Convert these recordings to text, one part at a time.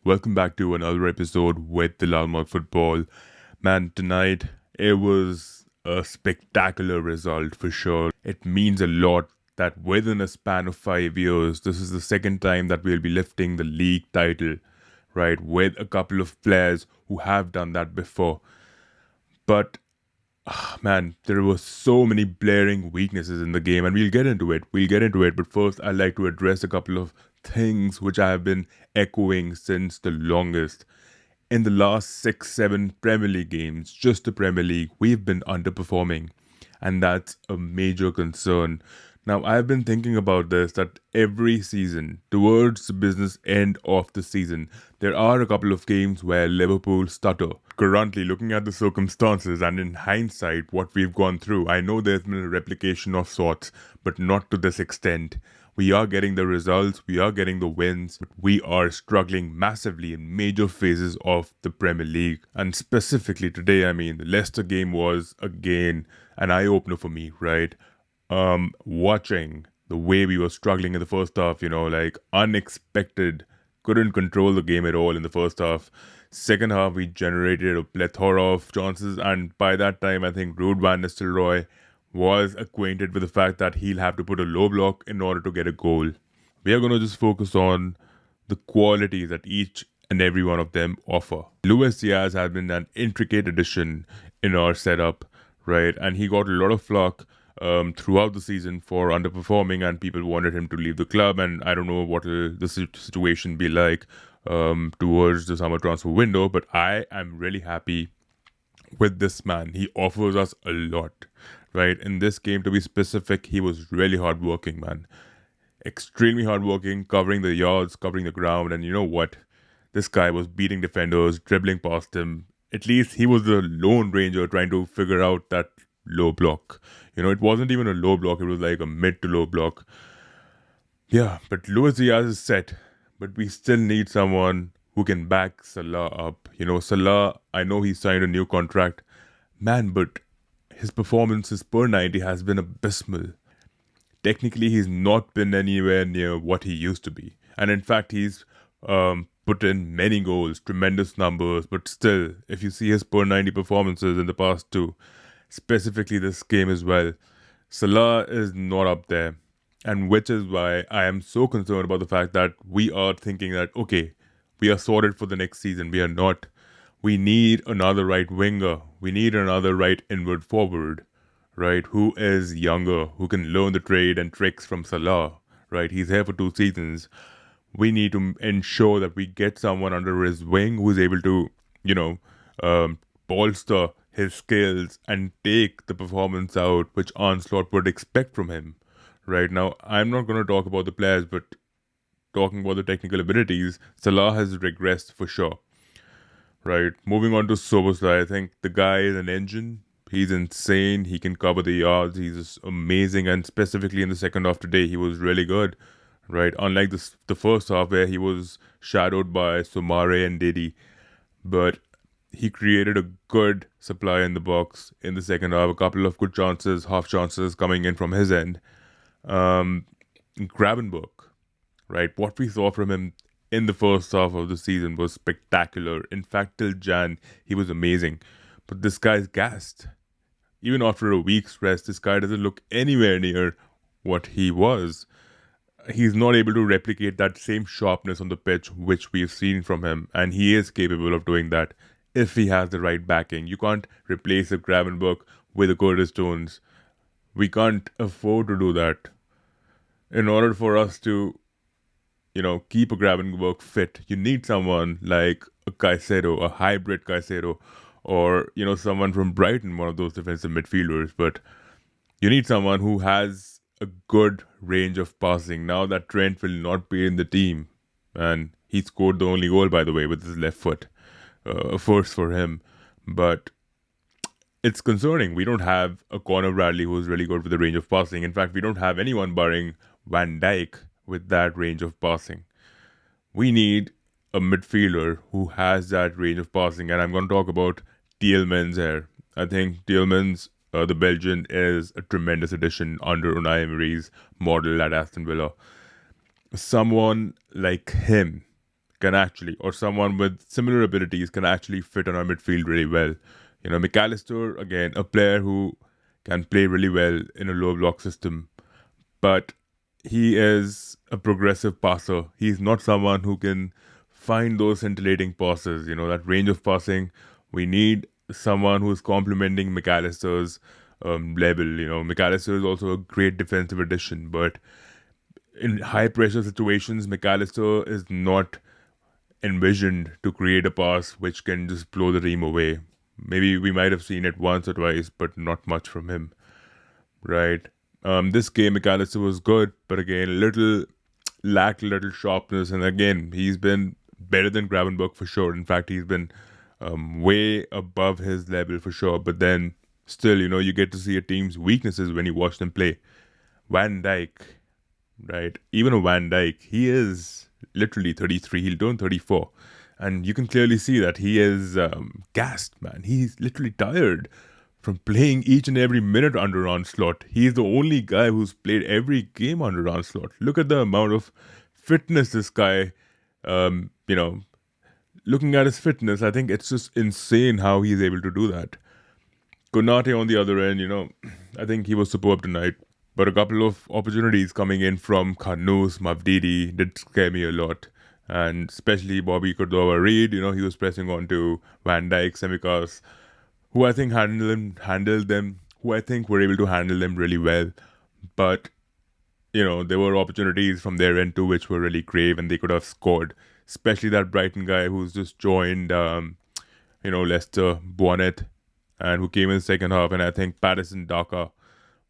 Welcome back to another episode with the Lalmark Football. Man, tonight it was a spectacular result for sure. It means a lot that within a span of 5 years, this is the second time that we'll be lifting the league title, right? With a couple of players who have done that before. But man, there were so many blaring weaknesses in the game, and we'll get into it. But first, I'd like to address a couple of things which I have been echoing since the longest. In the last 6, 7 Premier League games, just the Premier League, we've been underperforming, and that's a major concern. Now, I've been thinking about this that every season, towards the business end of the season, there are a couple of games where Liverpool stutter. Currently, looking at the circumstances and in hindsight, what we've gone through, I know there's been a replication of sorts, but not to this extent. We are getting the results, we are getting the wins, but we are struggling massively in major phases of the Premier League. And specifically today, the Leicester game was, again, an eye-opener for me, right? Watching the way we were struggling in the first half, like unexpected, couldn't control the game at all in the first half. Second half, we generated a plethora of chances, and by that time, I think Ruud van Nistelrooy was acquainted with the fact that he'll have to put a low block in order to get a goal. We are going to just focus on the qualities that each and every one of them offer. Luis Diaz has been an intricate addition in our setup, right? And he got a lot of flack throughout the season for underperforming, and people wanted him to leave the club. And I don't know what will the situation be like towards the summer transfer window, but I am really happy with this man. He offers us a lot, right? In this game, to be specific, he was really hardworking, man. Extremely hardworking, covering the yards, covering the ground, and you know what? This guy was beating defenders, dribbling past them. At least he was the lone ranger trying to figure out that low block. It wasn't even a low block, it was like a mid to low block. Yeah, but Luis Diaz is set, but we still need someone who can back Salah up. Salah, I know he signed a new contract. Man, but his performances per 90 has been abysmal. Technically, he's not been anywhere near what he used to be. And in fact, he's put in many goals, tremendous numbers, but still, if you see his per 90 performances in the past two, specifically this game as well, Salah is not up there. And which is why I am so concerned about the fact that we are thinking that, okay, we are sorted for the next season. We are not. We need another right winger. We need another right inward forward, right? Who is younger, who can learn the trade and tricks from Salah, right? He's here for 2 seasons. We need to ensure that we get someone under his wing who's able to, bolster his skills and take the performance out which Onslaught would expect from him. Right now, I'm not going to talk about the players, but talking about the technical abilities, Salah has regressed for sure. Right, moving on to Soboslai, I think the guy is an engine. He's insane. He can cover the yards. He's just amazing, and specifically in the second half today, he was really good. Right, unlike the first half where he was shadowed by Somare and Didi, but he created a good supply in the box in the second half. A couple of good chances, half chances coming in from his end. Gravenberg, right? What we saw from him in the first half of the season was spectacular. In fact, till Jan, he was amazing. But this guy's gassed. Even after a week's rest, this guy doesn't look anywhere near what he was. He's not able to replicate that same sharpness on the pitch which we've seen from him, and he is capable of doing that if he has the right backing. You can't replace a Gravenberg with a Curtis Jones. We can't afford to do that. In order for us to, keep a Gravenberg fit, you need someone like a Caicedo, a hybrid Caicedo, or, someone from Brighton, one of those defensive midfielders. But you need someone who has a good range of passing. Now that Trent will not be in the team, and he scored the only goal, by the way, with his left foot. First for him. But it's concerning. We don't have a Conor Bradley who's really good with the range of passing. In fact, we don't have anyone barring Van Dijk with that range of passing. We need a midfielder who has that range of passing, and I'm going to talk about Tielemans here. I think Tielemans, the Belgian, is a tremendous addition under Unai Emery's model at Aston Villa. Someone like him can actually, or someone with similar abilities can actually fit on our midfield really well. McAllister, again, a player who can play really well in a low block system, but he is a progressive passer. He's not someone who can find those scintillating passes, that range of passing. We need someone who's complementing McAllister's level. McAllister is also a great defensive addition, but in high pressure situations, McAllister is not envisioned to create a pass which can just blow the team away. Maybe we might have seen it once or twice, but not much from him, right? This game, McAllister was good, but again, lacked little sharpness. And again, he's been better than Gravenberch for sure. In fact, he's been way above his level for sure. But then still, you get to see a team's weaknesses when you watch them play. Van Dijk, right? Even a Van Dijk, he is literally 33. He'll turn 34. And you can clearly see that he is gassed, man. He's literally tired from playing each and every minute under Onslaught. He's the only guy who's played every game under Onslaught. Look at the amount of fitness this guy, looking at his fitness, I think it's just insane how he's able to do that. Konate on the other end, I think he was superb tonight. But a couple of opportunities coming in from Khanous, Mavdidi did scare me a lot. And especially Bobby Cordova-Reid, he was pressing on to Van Dijk, Tsimikas, who I think who I think were able to handle them really well. But, there were opportunities from their end too which were really grave and they could have scored. Especially that Brighton guy who's just joined, Leicester, Bonnet, and who came in the second half. And I think Patterson Daka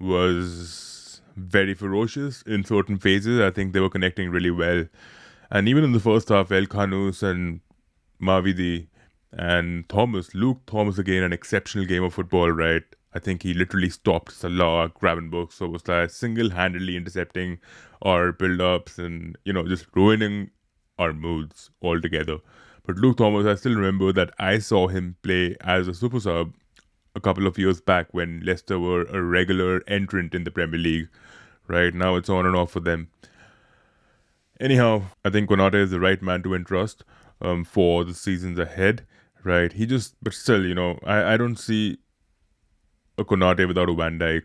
was very ferocious in certain phases. I think they were connecting really well. And even in the first half, El Khanous and Mavidi and Luke Thomas again, an exceptional game of football, right? I think he literally stopped Salah, Gravenberch, so it was like single-handedly intercepting our build-ups and, just ruining our moods altogether. But Luke Thomas, I still remember that I saw him play as a super sub a couple of years back when Leicester were a regular entrant in the Premier League. Right now it's on and off for them. Anyhow, I think Konate is the right man to entrust for the seasons ahead, right? But still, I don't see a Konate without a Van Dijk.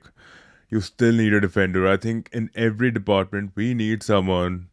You still need a defender. I think in every department, we need someone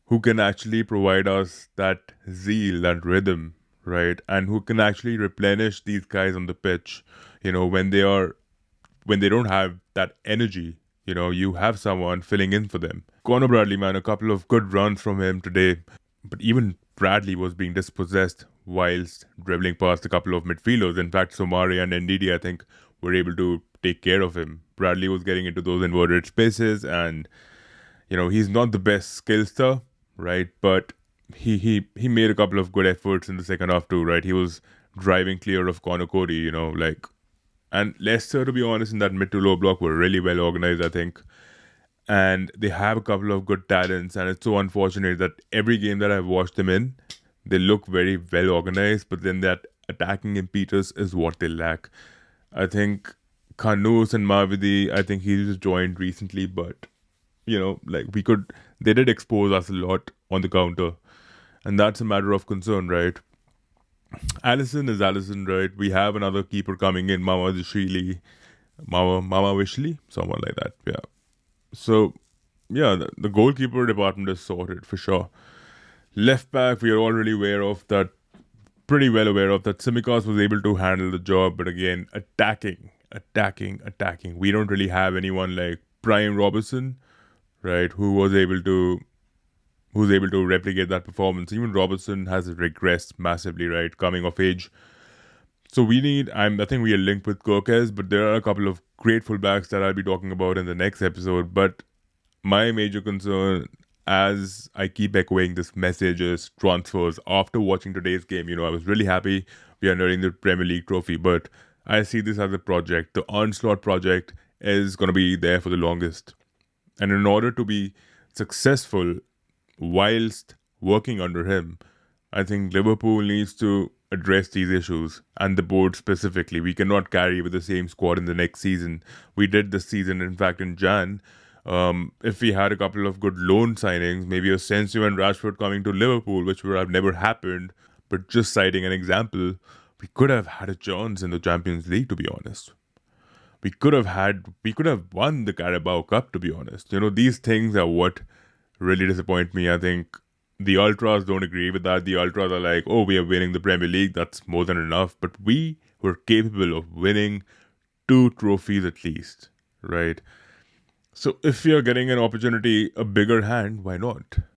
who can actually provide us that zeal, that rhythm, right? And who can actually replenish these guys on the pitch, when they don't have that energy. You have someone filling in for them. Conor Bradley, man, a couple of good runs from him today. But even Bradley was being dispossessed whilst dribbling past a couple of midfielders. In fact, Somari and Ndidi, I think, were able to take care of him. Bradley was getting into those inverted spaces and, he's not the best skillster, right? But he made a couple of good efforts in the second half too, right? He was driving clear of Conor Cody, And Leicester, to be honest, in that mid to low block were really well organized, I think. And they have a couple of good talents. And it's so unfortunate that every game that I've watched them in, they look very well organized. But then that attacking impetus is what they lack. I think Khanous and Mavidi, I think he just joined recently. But, they did expose us a lot on the counter. And that's a matter of concern, right? Alisson is Alisson, right? We have another keeper coming in, Mama Wishley, someone like that, yeah. So, yeah, the goalkeeper department is sorted for sure. Left back, we are already pretty well aware of that. Tsimikas was able to handle the job, but again, attacking. We don't really have anyone like Brian Robertson, right, who's able to replicate that performance. Even Robertson has regressed massively, right, coming of age. So I think we are linked with Kirkes, but there are a couple of great fullbacks that I'll be talking about in the next episode. But my major concern, as I keep echoing this message, is transfers. After watching today's game, I was really happy we are nearing the Premier League trophy, but I see this as a project. The Onslaught project is going to be there for the longest. And in order to be successful whilst working under him, I think Liverpool needs to address these issues, and the board specifically. We cannot carry with the same squad in the next season. We did this season, in fact, in Jan. If we had a couple of good loan signings, maybe Asensio and Rashford coming to Liverpool, which would have never happened, but just citing an example, we could have had a chance in the Champions League, to be honest. We could have won the Carabao Cup, to be honest. These things are what really disappoint me. I think the ultras don't agree with that. The ultras are like, oh, we are winning the Premier League, that's more than enough. But we were capable of winning two trophies at least, right? So if you're getting an opportunity, a bigger hand, why not?